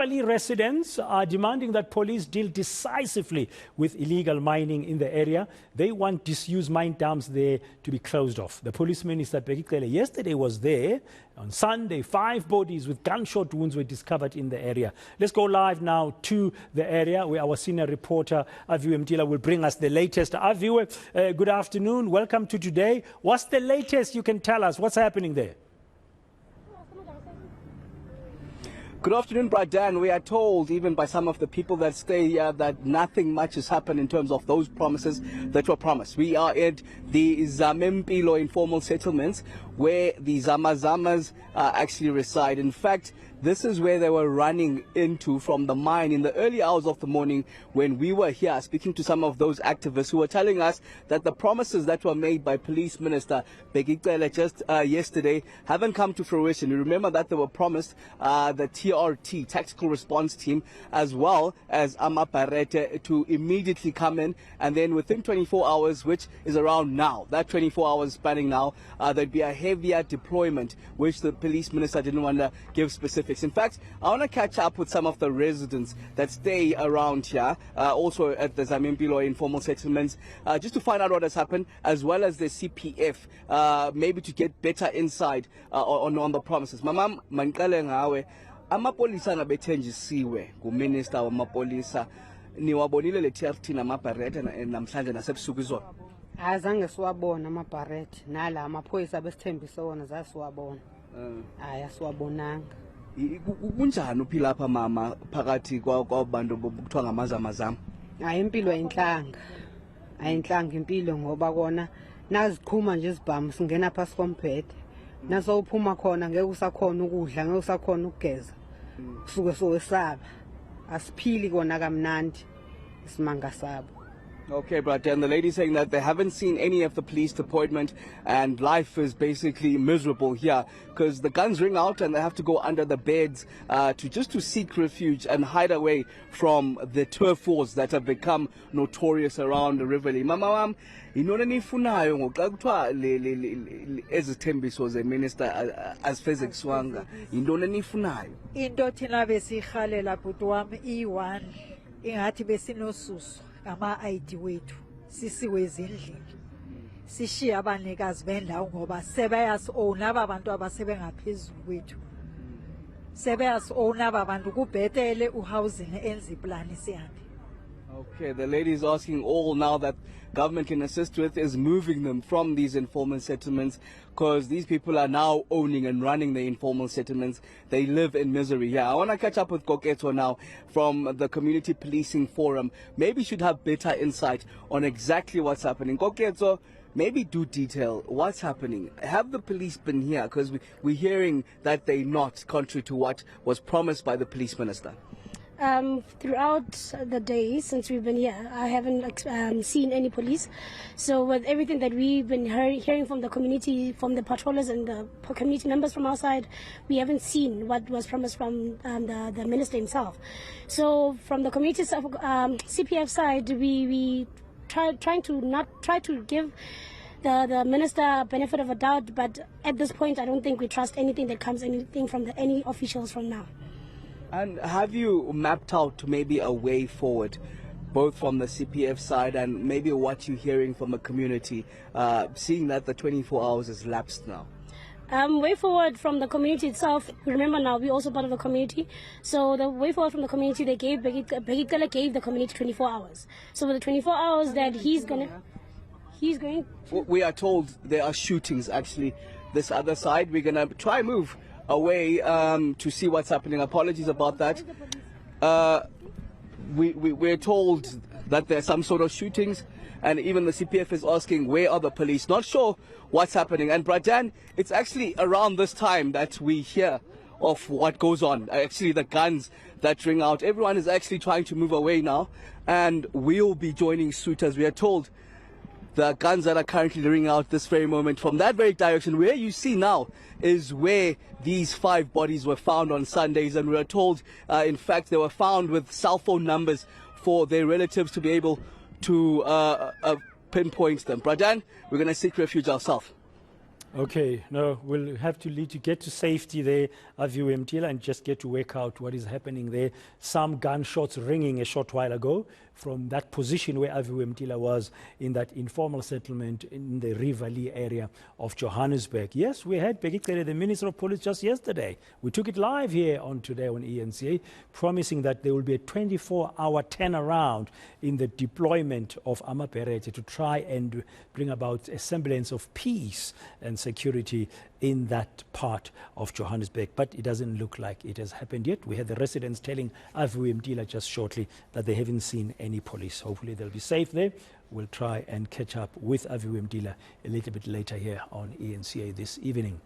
Riverlea residents are demanding that police deal decisively with illegal mining in the area. They want disused mine dumps there to be closed off. The police minister Bheki Cele yesterday was there. On Sunday, 5 bodies with gunshot wounds were discovered in the area. Let's go live now to the area where our senior reporter Aviwe Mtila will bring us the latest. Aviwe, good afternoon. Welcome to today. What's the latest you can tell us? What's happening there? Good afternoon, Bradan. We are told, even by some of the people that stay here, that nothing much has happened in terms of those promises that were promised. We are at the Zampilo informal settlements where the zamas actually reside. In fact, this is where they were running into from the mine in the early hours of the morning when we were here speaking to some of those activists who were telling us that the promises that were made by Police Minister Bheki Cele just yesterday haven't come to fruition. You remember that they were promised the TRT, Tactical Response Team, as well as Amaparete to immediately come in, and then within 24 hours, which is around now, that 24 hours spanning now, there'd be a heavier deployment, which the Police Minister didn't want to give specifics. In fact, I want to catch up with some of the residents that stay around here, also at the Zampilo informal settlements, just to find out what has happened, as well as the CPF, maybe to get better insight on the promises. Mamam Mankale ngawe, amapolisa ngabethenjisiwe nguminister wamapolisa, niwabonile le TRT namaBarrett namhlanje nasebusuku izolo? Azange siwabona amaBarrett nala amaphoyisa abesithembiso wona zasiwabona. Hayi asiwabonanga. Kunjani uphila lapha mama phakathi kwabantu bokuthiwa ngamazama? Hayi impilo ayinhlanga. Ayinhlanga impilo ngoba kona naziqhuma nje izibhamu singena phasi komphethe. Naso uphuma khona ngeke usakhona ukudla, ngeke usakhona ukugeza. Kusuke sowesaba. Asiphili kona kamnandi isimanga sabo. Okay, but and the lady saying that they haven't seen any of the police deployment and life is basically miserable here because the guns ring out and they have to go under the beds to seek refuge and hide away from the turf wars that have become notorious around the Riverlea. Mama, inona nifunayo ngoxa kuthiwa ezithembiso zeminister azifeze kuswanga, intona nifunayo? Into thina besirhalela bhuti wami i1 ingathi besinosuso ama-ID wethu sisiwe ezindlini sishiya abanikazi bendawo ngoba sebeyasi-own aba bantu abasebengaphezulu kwethu, sebeyasi-own aba bantu, kubhetele uhousing enze iplani sihambe. Okay, the lady is asking all now that government can assist with is moving them from these informal settlements because these people are now owning and running the informal settlements. They live in misery. Yeah, I want to catch up with Koketo now from the Community Policing Forum. Maybe should have better insight on exactly what's happening. Koketo, maybe do detail what's happening. Have the police been here? Because we're hearing that they're not, contrary to what was promised by the police minister. Throughout the day since we've been here, I haven't seen any police. So with everything that we've been hearing from the community, from the patrollers and the community members from our side, we haven't seen what was promised from the minister himself. So from the community CPF side, we trying to not try to give the minister benefit of a doubt, but at this point I don't think we trust anything that comes from any officials from now. And have you mapped out maybe a way forward, both from the CPF side and maybe what you're hearing from the community, seeing that the 24 hours has lapsed now? Way forward from the community itself, remember now we're also part of the community, so the way forward from the community, they gave Bheki Cele gave the community 24 hours. So with the 24 hours that he's going. We are told there are shootings actually this other side. We're going to try move away to see what's happening. Apologies about that. We're told that there's some sort of shootings, and even the CPF is asking where are the police. Not sure what's happening. And Bradan, it's actually around this time that we hear of what goes on. Actually, the guns that ring out. Everyone is actually trying to move away now, and we'll be joining suit as we are told. The guns that are currently ringing out this very moment from that very direction where you see now is where these 5 bodies were found on Sundays, and we are told in fact they were found with cell phone numbers for their relatives to be able to pinpoint them. Bradan, we're going to seek refuge ourselves. Okay, no, we'll have to lead you get to safety there, Aviwe Mtila, and just get to work out what is happening there. Some gunshots ringing a short while ago from that position where Aviwe Mtila was in that informal settlement in the Riverlea area of Johannesburg. Yes, we had Bheki Cele, the Minister of Police, just yesterday. We took it live here on Today on eNCA, promising that there will be a 24-hour turnaround in the deployment of Amaberete to try and bring about a semblance of peace and security in that part of Johannesburg. But it doesn't look like it has happened yet. We had the residents telling Aviwe Mtila just shortly that they haven't seen any police. Hopefully they'll be safe there. We'll try and catch up with Aviwe Mtila a little bit later here on eNCA this evening.